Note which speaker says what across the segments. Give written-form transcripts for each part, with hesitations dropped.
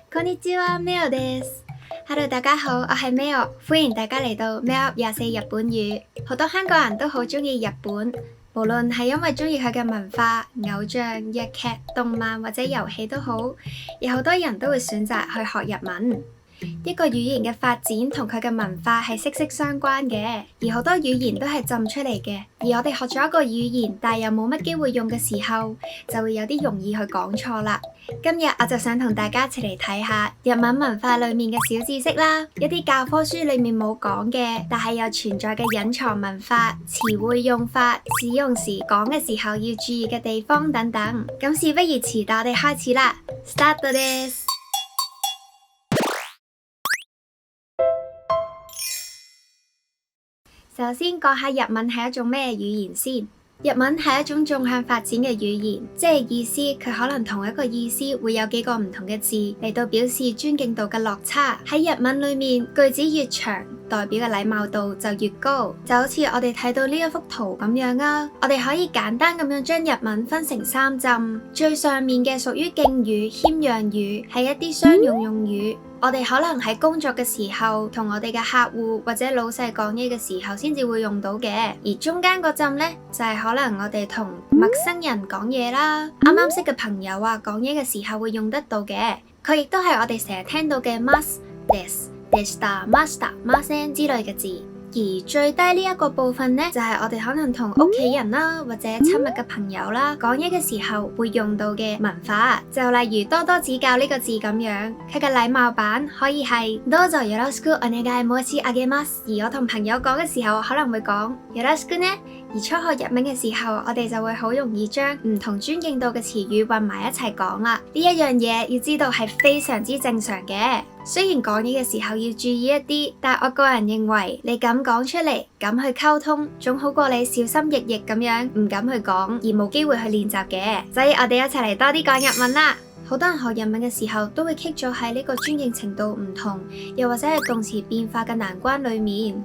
Speaker 1: こんにちは、メオです。Hello， 大家好，我係 Meo， 歡迎大家嚟到 Meo 24日本語。好多香港人都好鍾意日本，無論係因為鍾意佢嘅文化、偶像、日劇、動漫或者遊戲都好，有好多人都會選擇去學日文。一個語言嘅發展同佢嘅文化係息息相關嘅，而好多語言都係浸出嚟嘅。而我哋學咗一個語言，但又冇乜機會用嘅時候，就會有啲容易去講錯啦。今日我就想同大家一齊嚟睇下日文文化裏面嘅小知識啦，一啲教科書裏面冇講嘅，但係又存在嘅隱藏文化、詞彙用法、使用時講嘅時候要注意嘅地方等等。咁事不宜遲，我哋開始啦 ！Start this。首先講下日文係一種咩語言先。日文係一種縱向發展嘅語言，即係意思佢可能同一個意思會有幾個唔同嘅字嚟到表示尊敬度嘅落差。喺日文裏面，句子越長，代表嘅禮貌度就越高。就好似我哋睇到呢一幅圖咁樣啊，我哋可以簡單咁樣將日文分成三浸，最上面嘅屬於敬語、謙讓語，係一啲商用用語。我哋可能喺工作嘅時候，同我哋嘅客戶或者老細講嘢嘅時候先至會用到嘅。而中間嗰陣呢，就係可能我哋同陌生人講嘢啦，啱啱識嘅朋友啊講嘢嘅時候會用得到嘅。佢亦都係我哋成日聽到嘅 mas、des、deshita、mashita、masen 之類嘅字。而最低呢一個部分呢，就係我哋可能同屋企人啦，或者親密嘅朋友啦，講嘢嘅時候會用到嘅文化。就例如多多指教呢個字咁樣，佢嘅禮貌版可以係どうぞよろしくお願い申し上げます。而我同朋友講嘅時候，可能會講よろしくね。而初學日文嘅時候，我哋就會好容易將唔同尊敬度嘅詞語混埋一齊講啦。呢一樣嘢要知道係非常之正常嘅。雖然講嘢嘅時候要注意一啲，但我個人認為你咁講出嚟，咁去溝通，總好過你小心翼翼咁樣唔敢去講，而冇機會去練習嘅。所以我哋一齊嚟多啲講日文啦。好多人學日文嘅時候都會棘咗喺呢個尊敬程度唔同，又或者係動詞變化嘅難關裏面。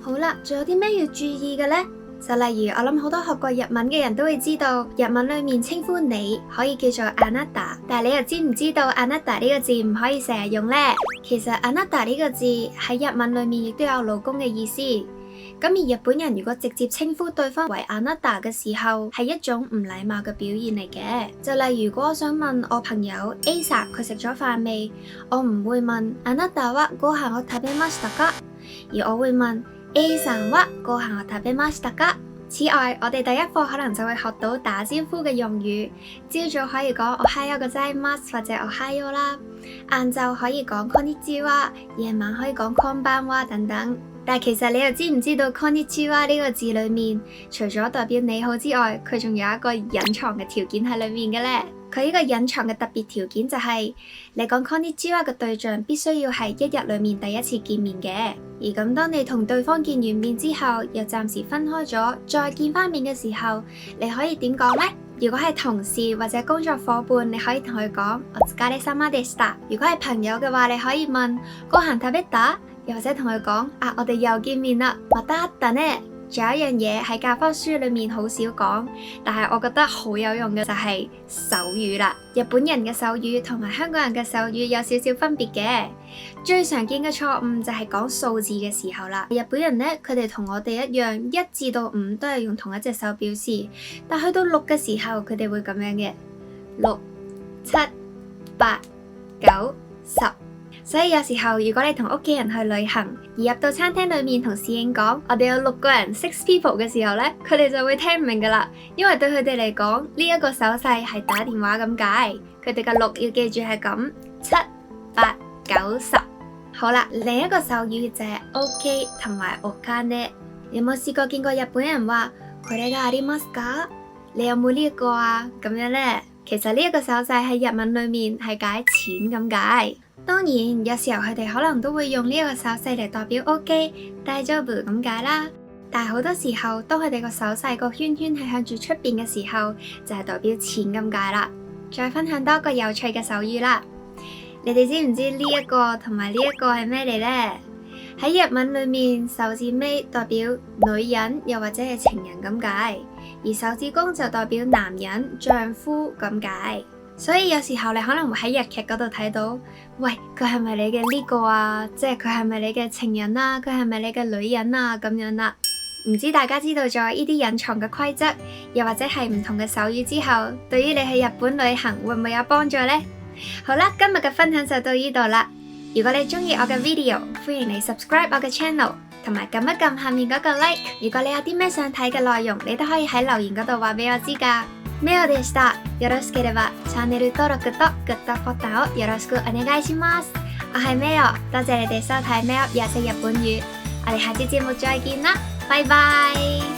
Speaker 1: 好啦，仲有啲咩要注意嘅呢？就例如我諗好多學過日文嘅人都會知道，日文裏面稱呼你可以叫做あなた，但係你又知唔知道あなた呢個字唔可以成日用呢？其實あなた呢個字喺日文裏面亦都有老公嘅意思。咁而日本人如果直接稱呼對方為あなた嘅時候，係一種唔禮貌嘅表現嚟嘅。就例如如果我想問我朋友 A さん佢食咗飯未，我唔會問あなたはご飯を食べましたか，而我會問A さんはご飯を食べましたか。此外，我哋第一課可能就會學到打招呼嘅用語。朝早可以講おはようございます或者おはよう啦，晏晝可以講こんにちは，夜晚可以講こんばんは等等。但其實你又知唔知道こんにちは呢個字裏面，除咗代表你好之外，佢仲有一個隱藏嘅條件喺裏面嘅呢？佢呢個隱藏嘅特別條件就係，你講こんにちは嘅對象必須要係一日裏面第一次見面嘅。而咁當你同對方見完面之後，又暫時分開咗，再見翻面嘅時候，你可以點講呢？如果係同事或者工作夥伴，你可以同佢講お疲れ様でした。如果係朋友嘅話，你可以問ご飯食べた？又或者同佢講啊，我哋又見面啦，また會ったね。仲有一樣嘢喺教科書裏面好少講，但係我覺得好有用嘅就係手語啦。日本人嘅手語同埋香港人嘅手語有少少分別嘅。最常見嘅錯誤就係講數字嘅時候啦。日本人呢，佢哋同我哋一樣，1至到5都係用同一隻手表示，但去到6嘅時候，佢哋會咁樣嘅6、7、8、9、10。所以有時候如果你同屋企人去旅行，而入到餐廳裏面同侍應講我哋有6個人 6 people 嘅時候呢，佢哋就會聽唔明噶啦，因為對佢哋嚟講呢一個手勢係打電話咁解，佢哋嘅6要記住係咁7、8、9、10。好啦，另一個手語就係 OK 同埋お金。有冇試過見過日本人話これがありますか？你有冇呢一個啊？咁樣呢，其實呢一個手勢喺日文裏面係解錢咁解。當然，有時候佢哋可能都會用呢一個手勢嚟代表 OK、大丈夫咁解啦。但係好多時候，當佢哋個手勢個圈圈係向住出邊嘅時候，就係代表錢咁解啦。再分享多個有趣嘅手語啦。你哋知唔知呢一個同埋呢一個係咩嚟呢？喺日文裏面，手指尾代表女人又或者係情人咁解，而手指公就代表男人、丈夫咁解。所以有時候你可能會喺日劇嗰度睇到，喂，佢係咪你嘅呢個啊？即係佢係咪你嘅情人啊？佢係咪你嘅女人啊？咁樣啦。唔知大家知道咗呢啲隱藏嘅規則，又或者係唔同嘅手語之後，對於你去日本旅行會唔會有幫助呢？好啦，今日嘅分享就到呢度啦。如果你中意我嘅 video， 歡迎你 subscribe 我嘅 channel， 同埋撳一撳下面嗰個 like。如果你有啲咩想睇嘅內容，你都可以喺留言嗰度話俾我知噶。メオでした。よろしければチャンネル登錄とグッドボタンをよろしくお願いします。我係メオ，多謝你哋收睇メオ日式日本語。我哋下次節目再見啦，拜拜。